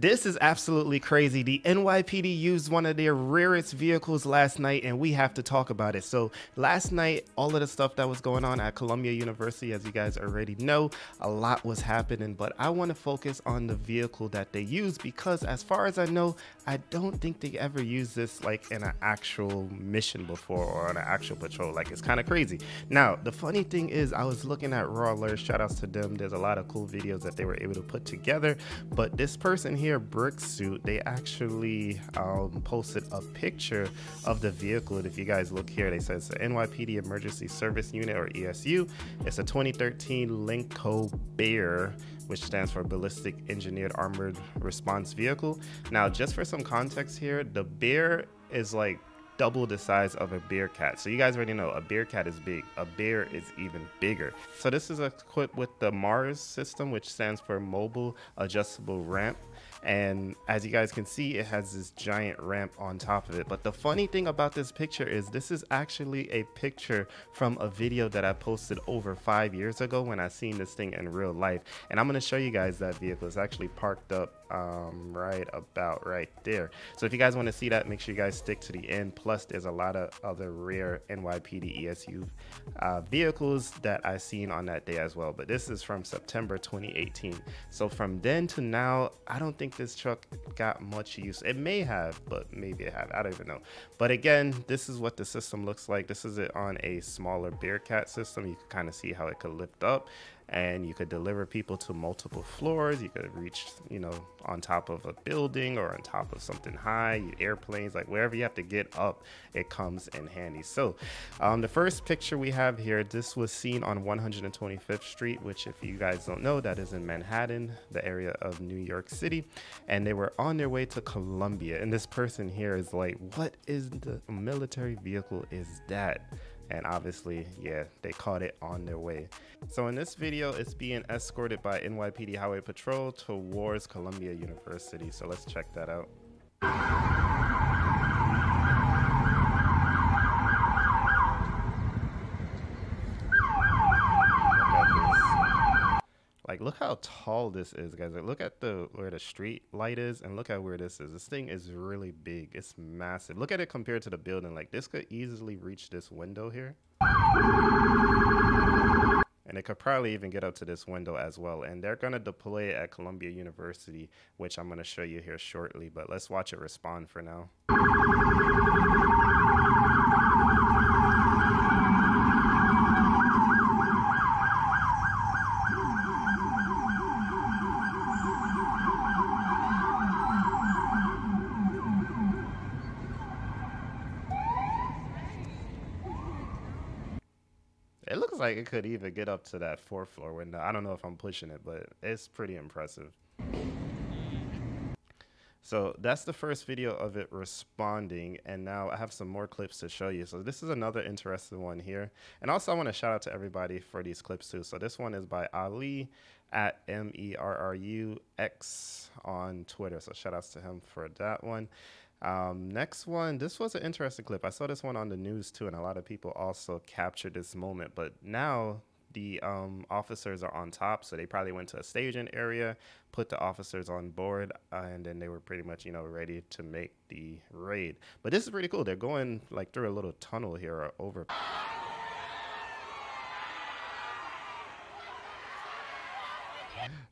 This is absolutely crazy. The NYPD used one of their rarest vehicles last night, and we have to talk about it. So last night, all of the stuff that was going on at Columbia University, as you guys already know, a lot was happening, but I want to focus on the vehicle that they used because as far as I know, I don't think they ever used this like in an actual mission before or on an actual patrol. Like, it's kind of crazy. Now, the funny thing is I was looking at Raw Alerts, shout outs to them. There's a lot of cool videos that they were able to put together, but this person here, Brick Suit, they actually posted a picture of the vehicle. If you guys look here, they say it's the NYPD Emergency Service Unit, or ESU. It's a 2013 Linco Bear, which stands for Ballistic Engineered Armored Response Vehicle. Now, just for some context here, the Bear is like double the size of a Bearcat. So you guys already know a Bearcat is big, a Bear is even bigger. So this is equipped with the MARS system, which stands for Mobile Adjustable Ramp. And as you guys can see, it has this giant ramp on top of it. But the funny thing about this picture is this is actually a picture from a video that I posted over 5 years ago when I seen this thing in real life. And I'm going to show you guys that vehicle. It's actually parked up right about right there. So if you guys want to see that, make sure you guys stick to the end. Plus, there's a lot of other rare NYPD ESU vehicles that I seen on that day as well. But this is from September 2018. So from then to now, I don't think this truck got much use. It may have, but maybe it have. I don't even know. But again, this is what the system looks like. This is it on a smaller Bearcat system. You can kind of see how it could lift up, and you could deliver people to multiple floors. You could reach, you know, on top of a building or on top of something high, airplanes, like wherever you have to get up, it comes in handy. So the first picture we have here, this was seen on 125th Street, which if you guys don't know, that is in Manhattan, the area of New York City. And they were on their way to Columbia. And this person here is like, what is the military vehicle is that? And obviously, yeah, they caught it on their way. So in this video, it's being escorted by NYPD Highway Patrol towards Columbia University. So let's check that out. Like, look how tall this is, guys. Like, look at where the street light is, and look at where this is. This thing is really big. It's massive. Look at it compared to the building. Like, this could easily reach this window here. And it could probably even get up to this window as well. And they're going to deploy it at Columbia University, which I'm going to show you here shortly. But let's watch it respond for now. It looks like it could even get up to that 4th floor window. I don't know if I'm pushing it, but it's pretty impressive. So that's the first video of it responding, and now I have some more clips to show you. So this is another interesting one here. And also I want to shout out to everybody for these clips too. So this one is by Ali at MERRUX on Twitter. So shout outs to him for that one. Next one, this was an interesting clip. I saw this one on the news too, and a lot of people also captured this moment. But now the officers are on top, so they probably went to a staging area, put the officers on board, and then they were pretty much, you know, ready to make the raid. But this is pretty cool. They're going like through a little tunnel here or over.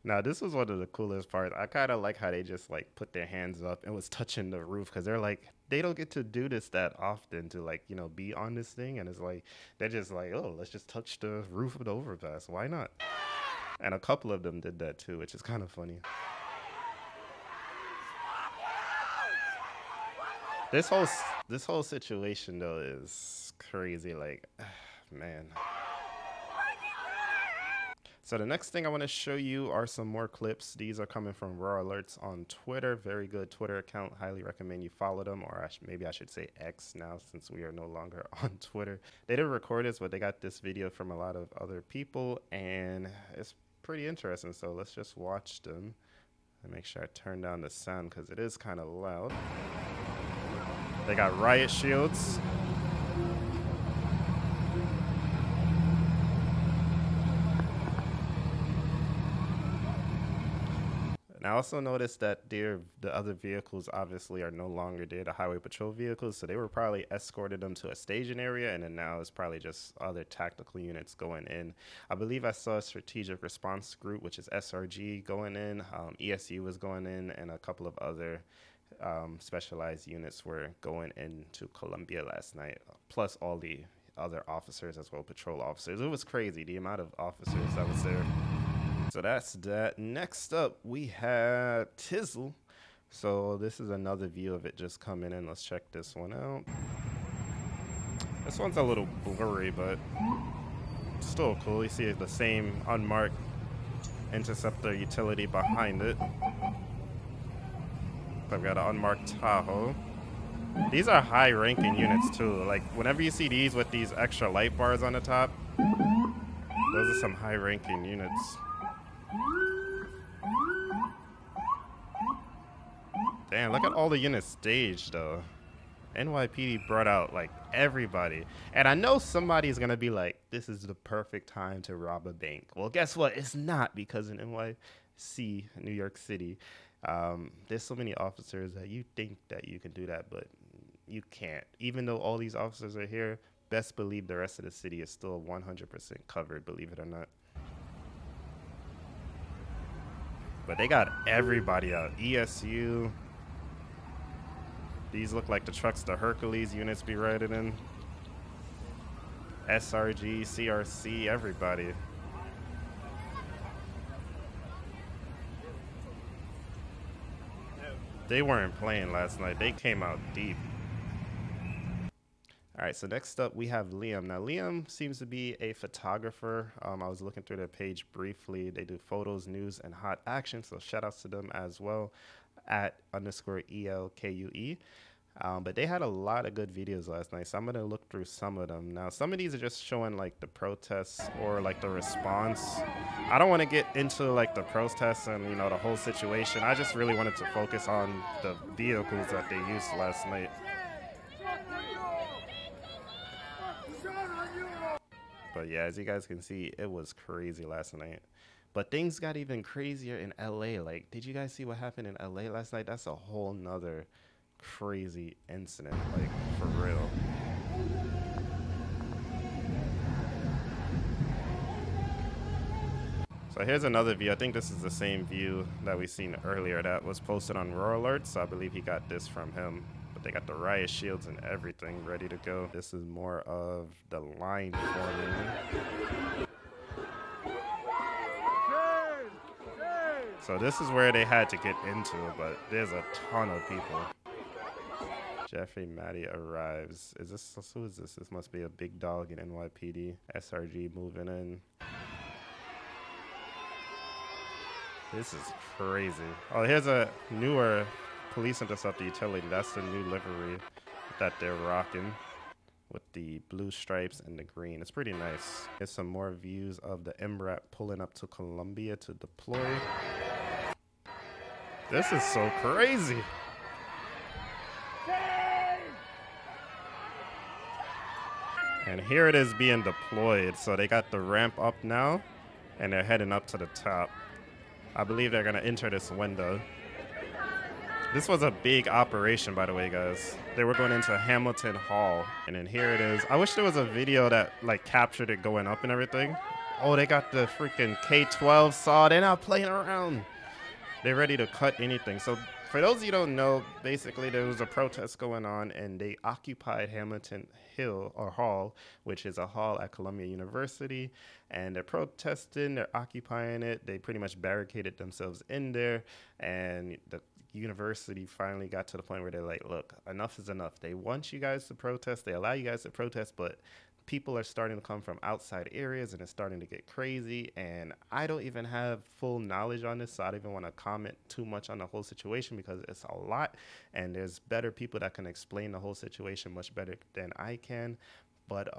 Now, this was one of the coolest parts. I kind of like how they just like put their hands up and was touching the roof, because they're like, they don't get to do this that often to, like, you know, be on this thing. And it's like, they're just like, oh, let's just touch the roof of the overpass. Why not? And a couple of them did that too, which is kind of funny. This whole situation though is crazy. Like, man. So the next thing I want to show you are some more clips. These are coming from Raw Alerts on Twitter. Very good Twitter account. Highly recommend you follow them, or maybe I should say X now, since we are no longer on Twitter. They didn't record this, but they got this video from a lot of other people, and it's pretty interesting. So let's just watch them and make sure I turn down the sound, because it is kind of loud. They got riot shields. And I also noticed that the other vehicles obviously are no longer there, the highway patrol vehicles. So they were probably escorted them to a staging area, and then now it's probably just other tactical units going in. I believe I saw a strategic response group, which is SRG, going in. ESU was going in, and a couple of other specialized units were going into Columbia last night, plus all the other officers as well, patrol officers. It was crazy, the amount of officers that was there. So that's that. Next up, we have Tizzle. So this is another view of it just coming in. Let's check this one out. This one's a little blurry, but still cool. You see the same unmarked interceptor utility behind it. I've got an unmarked Tahoe. These are high-ranking units too. Like whenever you see these with these extra light bars on the top, those are some high-ranking units. Damn, look at all the units staged though. NYPD brought out like everybody. And I know somebody's gonna be like, this is the perfect time to rob a bank. Well, guess what? It's not, because in NYC, New York City, there's so many officers that you think that you can do that, but you can't. Even though all these officers are here, best believe the rest of the city is still 100% covered, believe it or not. But they got everybody out. ESU. These look like the trucks the Hercules units be riding in. SRG, CRC, everybody. They weren't playing last night. They came out deep. All right, so next up we have Liam. Now, Liam seems to be a photographer. I was looking through their page briefly. They do photos, news, and hot action, so shout outs to them as well, at _ELKUE. But they had a lot of good videos last night, so I'm going to look through some of them. Now, some of these are just showing, like, the protests or, like, the response. I don't want to get into, like, the protests and, you know, the whole situation. I just really wanted to focus on the vehicles that they used last night. But, yeah, as you guys can see, it was crazy last night. But things got even crazier in LA. Like, did you guys see what happened in LA last night? That's a whole nother crazy incident, like, for real. So here's another view. I think this is the same view that we seen earlier that was posted on Roar Alerts. So I believe he got this from him. But they got the riot shields and everything ready to go. This is more of the line forming. So this is where they had to get into, but there's a ton of people. Jeffrey Matty arrives. Who is this? This must be a big dog in NYPD. SRG moving in. This is crazy. Oh, here's a newer police interceptor utility. That's the new livery that they're rocking with the blue stripes and the green. It's pretty nice. Here's some more views of the MRAP pulling up to Columbia to deploy. This is so crazy. And here it is being deployed. So they got the ramp up now, and they're heading up to the top. I believe they're gonna enter this window. This was a big operation, by the way, guys. They were going into Hamilton Hall, and then here it is. I wish there was a video that like captured it going up and everything. Oh, they got the freaking K-12 saw. They're not playing around. They're ready to cut anything. So for those of you who don't know, basically there was a protest going on, and they occupied Hamilton Hall, which is a hall at Columbia University, and they're protesting, they're occupying it. They pretty much barricaded themselves in there, and the university finally got to the point where they're like, look, enough is enough. They want you guys to protest, they allow you guys to protest, but people are starting to come from outside areas, and it's starting to get crazy. And I don't even have full knowledge on this, so I don't even want to comment too much on the whole situation because it's a lot, and there's better people that can explain the whole situation much better than I can. But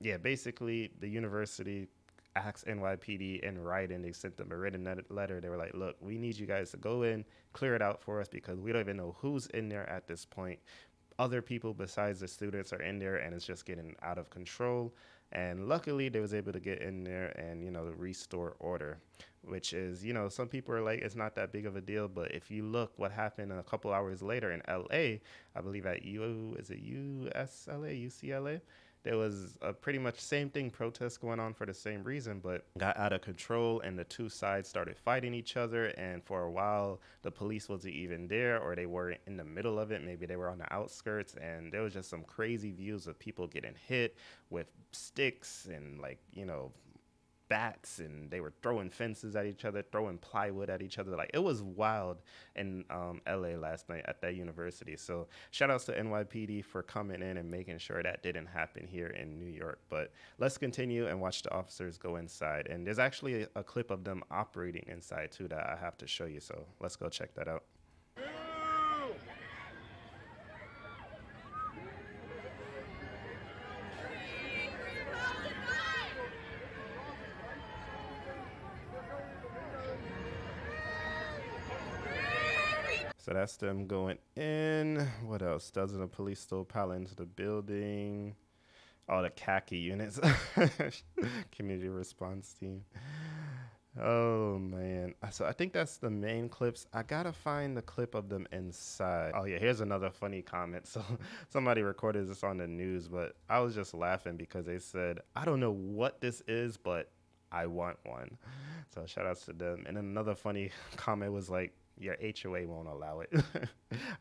yeah, basically the university asked NYPD in writing. They sent them a written letter. They were like, look, we need you guys to go in, clear it out for us, because we don't even know who's in there at this point. Other people besides the students are in there, and it's just getting out of control. And luckily they was able to get in there and, you know, restore order. which is, some people are like, it's not that big of a deal. But if you look what happened a couple hours later in LA, I believe at UCLA, there was a pretty much same thing, protests going on for the same reason, but got out of control and the two sides started fighting each other. And for a while, the police wasn't even there, or they were in the middle of it. Maybe they were on the outskirts, and there was just some crazy views of people getting hit with sticks and bats, and they were throwing fences at each other, throwing plywood at each other. Like, it was wild in LA last night at that university. So shout outs to NYPD for coming in and making sure that didn't happen here in New York. But let's continue and watch the officers go inside. And there's actually a clip of them operating inside too that I have to show you. So let's go check that out. So that's them going in. What else? Dozens of police still pile into the building. Oh, the khaki units. Community response team. Oh, man. So I think that's the main clips. I gotta find the clip of them inside. Oh, yeah, here's another funny comment. So somebody recorded this on the news, but I was just laughing because they said, I don't know what this is, but I want one. So shout outs to them. And then another funny comment was like, your HOA won't allow it.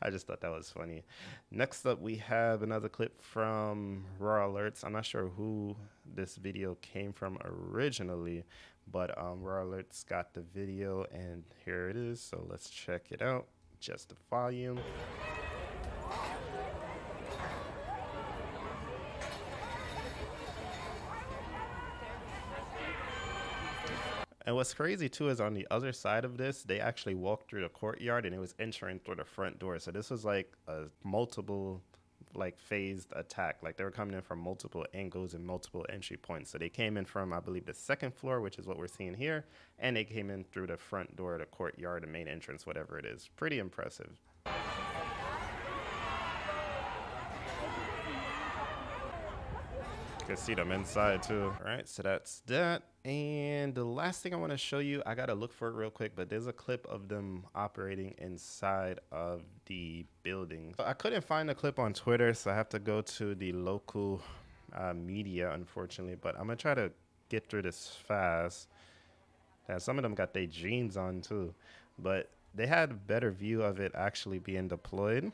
I just thought that was funny. Next up, we have another clip from Raw Alerts. I'm not sure who this video came from originally, but Raw Alerts got the video, and here it is. So let's check it out. Just the volume. And what's crazy too is on the other side of this, they actually walked through the courtyard and it was entering through the front door. So this was like a multiple phased attack. Like, they were coming in from multiple angles and multiple entry points. So they came in from, I believe, the second floor, which is what we're seeing here. And they came in through the front door, the courtyard, the main entrance, whatever it is. Pretty impressive. You can see them inside too. All right, so that's that. And the last thing I want to show you, I gotta look for it real quick, but there's a clip of them operating inside of the building. I couldn't find the clip on Twitter, so I have to go to the local media, unfortunately, but I'm gonna try to get through this fast. And some of them got their jeans on too, but they had a better view of it actually being deployed.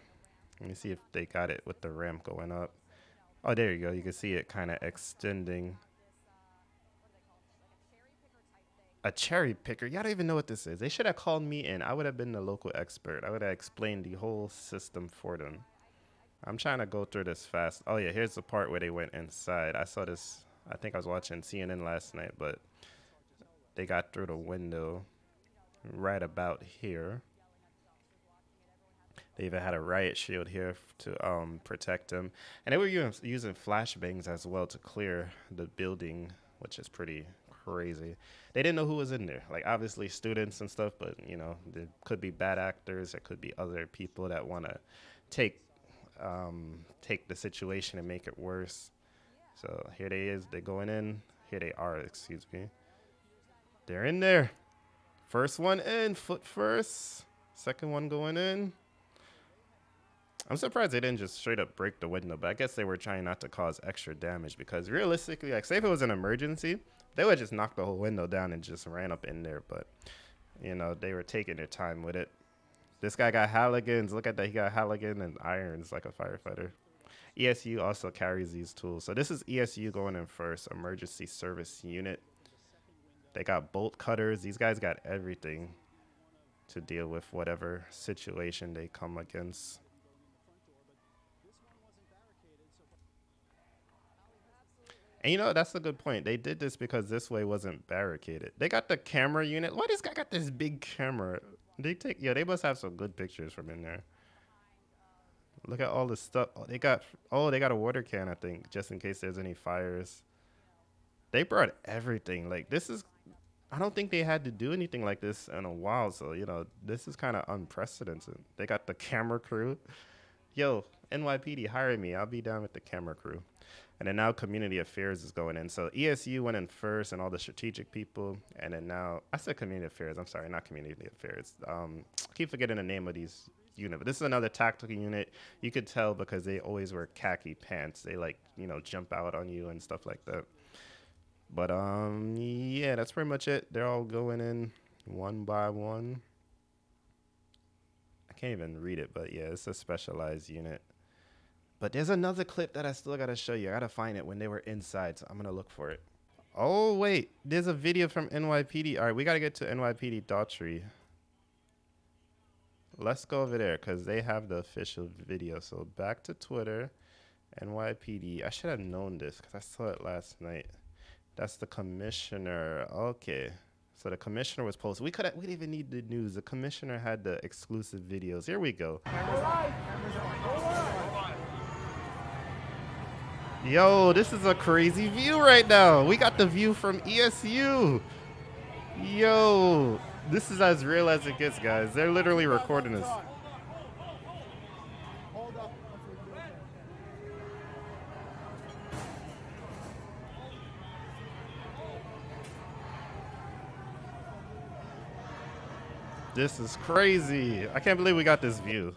Let me see if they got it with the ramp going up. Oh, there you go. You can see it kind of extending. A cherry picker? Y'all don't even know what this is. They should have called me in. I would have been the local expert. I would have explained the whole system for them. I'm trying to go through this fast. Oh, yeah. Here's the part where they went inside. I saw this. I think I was watching CNN last night, but they got through the window right about here. They even had a riot shield here to protect them. And they were using flashbangs as well to clear the building, which is pretty crazy. They didn't know who was in there. Like, obviously students and stuff, but, there could be bad actors. There could be other people that want to take the situation and make it worse. So here they is. They're going in. Here they are, excuse me. They're in there. First one in, foot first. Second one going in. I'm surprised they didn't just straight up break the window, but I guess they were trying not to cause extra damage, because realistically, like, say if it was an emergency, they would just knock the whole window down and just ran up in there. But, they were taking their time with it. This guy got Halligans. Look at that. He got Halligan and irons like a firefighter. ESU also carries these tools. So this is ESU going in first, emergency service unit. They got bolt cutters. These guys got everything to deal with whatever situation they come against. And that's a good point. They did this because this way wasn't barricaded. They got the camera unit. Why this guy got this big camera? They must have some good pictures from in there. Look at all the stuff. They got a water can, I think, just in case there's any fires. They brought everything. Like, I don't think they had to do anything like this in a while. So, this is kind of unprecedented. They got the camera crew. Yo, NYPD, hire me. I'll be down with the camera crew. And then now community affairs is going in. So ESU went in first and all the strategic people. And then now, I said community affairs. I'm sorry, not community affairs. I keep forgetting the name of these units. But this is another tactical unit. You could tell because they always wear khaki pants. They like, you know, jump out on you and stuff like that. But yeah, that's pretty much it. They're all going in one by one. I can't even read it, but yeah, it's a specialized unit. But there's another clip that I still got to show you. I got to find it when they were inside, so I'm going to look for it. Oh, wait. There's a video from NYPD. All right, we got to get to NYPD Daughtry. Let's go over there because they have the official video. So back to Twitter, NYPD. I should have known this because I saw it last night. That's the commissioner. Okay. So the commissioner was posted. We didn't even need the news. The commissioner had the exclusive videos. Here we go. Yo, this is a crazy view right now. We got the view from ESU. Yo, this is as real as it gets, guys. They're literally recording this. This is crazy. I can't believe we got this view.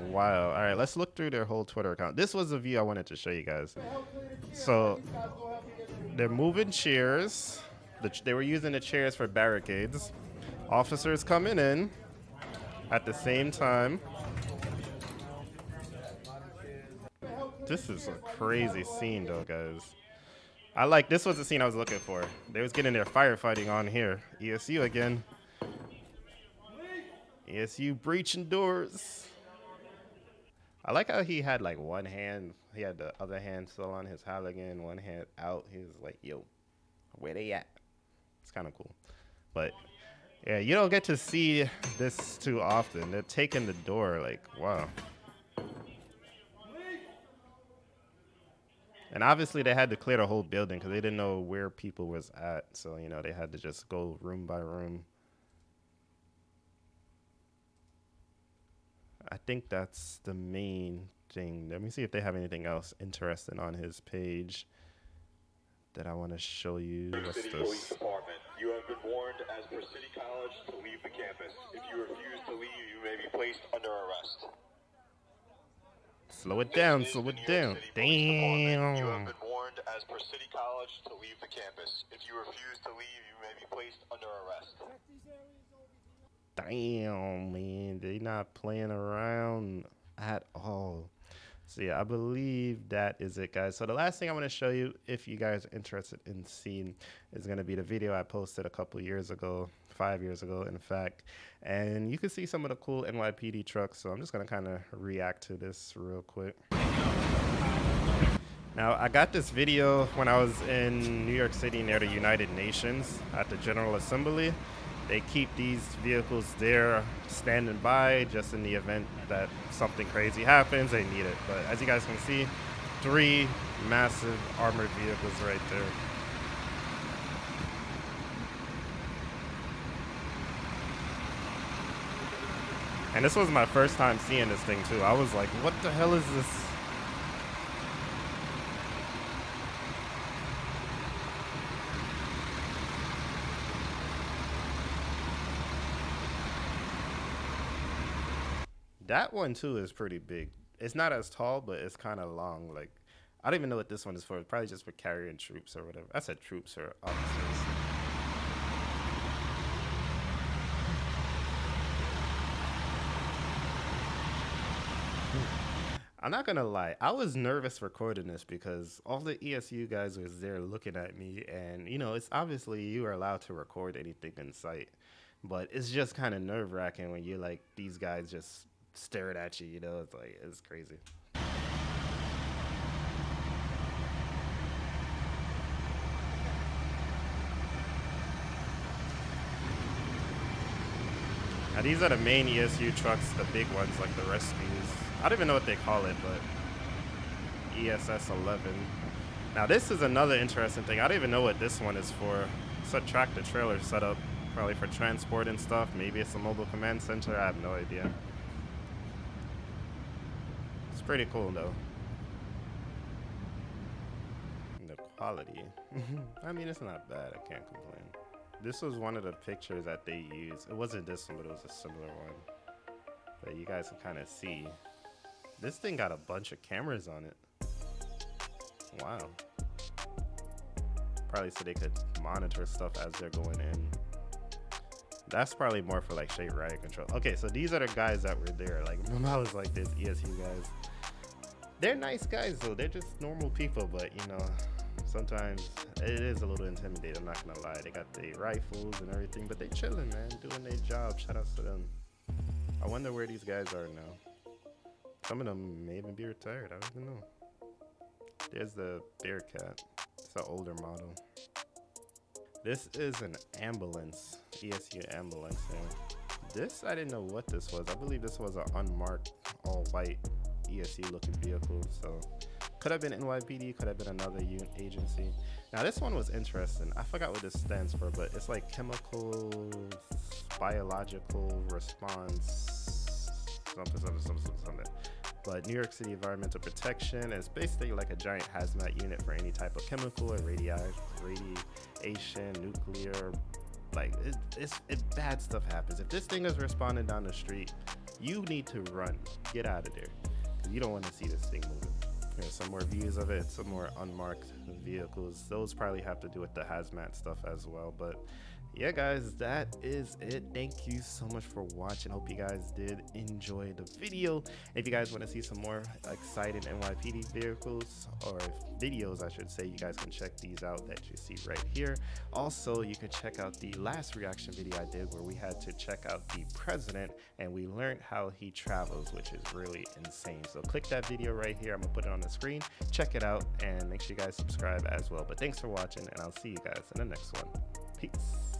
Wow. All right, let's look through their whole Twitter account. This was the view I wanted to show you guys. So they're moving chairs. They were using the chairs for barricades. Officers coming in at the same time. This is a crazy scene though, guys. This was the scene I was looking for. They was getting their firefighting on here. ESU again. ESU breaching doors. I like how he had like one hand. He had the other hand still on his Halligan, one hand out. He was like, yo, where they at? It's kind of cool. But yeah, you don't get to see this too often. They're taking the door like, wow. And obviously they had to clear the whole building because they didn't know where people was at. So, you know, they had to just go room by room. I think that's the main thing. Let me see if they have anything else interesting on his page that I want to show you. What's City this? Police Department. You have been warned as per City College to leave the campus. If you refuse to leave, you may be placed under arrest. Slow it down, slow it down. Damn. You have been warned as per City College to leave the campus. If you refuse to leave, you may be placed under arrest. Damn, man. They not playing around at all. So yeah, I believe that is it, guys. So the last thing I want to show you, if you guys are interested in seeing, is going to be the video I posted a couple years ago, 5 years ago, in fact. And you can see some of the cool NYPD trucks. So I'm just going to kind of react to this real quick. Now, I got this video when I was in New York City near the United Nations at the General Assembly. They keep these vehicles there standing by just in the event that something crazy happens. They need it. But as you guys can see, 3 massive armored vehicles right there. And this was my first time seeing this thing too. I was like, what the hell is this? That one too is pretty big. It's not as tall, but it's kind of long. Like, I don't even know what this one is for. It's probably just for carrying troops or whatever. I said troops or officers. I'm not gonna lie, I was nervous recording this because all the ESU guys was there looking at me, and you know, it's obviously you are allowed to record anything in sight, but it's just kind of nerve-wracking when you're like, these guys just staring at you, you know. It's like, it's crazy. Now these are the main ESU trucks, the big ones, like the rescues. I don't even know what they call it, but ESS 11. Now this is another interesting thing. I don't even know what this one is for. It's a tractor trailer setup, probably for transport and stuff. Maybe it's a mobile command center. I have no idea. Pretty cool though. The quality. I mean, it's not bad. I can't complain. This was one of the pictures that they used. It wasn't this one, but it was a similar one. But you guys can kind of see. This thing got a bunch of cameras on it. Wow. Probably so they could monitor stuff as they're going in. That's probably more for like state riot control. Okay, so these are the guys that were there. Like, remember I was like, this ESU guys. They're nice guys though. They're just normal people, but you know, sometimes it is a little intimidating. I'm not gonna lie. They got their rifles and everything, but they chilling, man, doing their job. Shout outs to them. I wonder where these guys are now. Some of them may even be retired. I don't even know. There's the Bearcat. It's an older model. This is an ambulance, ESU ambulance here. This, I didn't know what this was. I believe this was an unmarked, all-white ESU looking vehicle. So could have been NYPD, could have been another agency. Now this one was interesting. I forgot what this stands for, but it's like chemical, biological response, something. But New York City Environmental Protection is basically like a giant hazmat unit for any type of chemical or radiation, nuclear, like bad stuff happens. If this thing is responding down the street, you need to run, get out of there, because you don't want to see this thing moving. Here's some more views of it, some more unmarked vehicles. Those probably have to do with the hazmat stuff as well. But yeah, guys, that is it. Thank you so much for watching. Hope you guys did enjoy the video. If you guys want to see some more exciting NYPD vehicles, or videos I should say, you guys can check these out that you see right here. Also, you can check out the last reaction video I did where we had to check out the president and we learned how he travels, which is really insane. So click that video right here. I'm gonna put it on the screen. Check it out and make sure you guys subscribe as well. But thanks for watching, and I'll see you guys in the next one. Peace.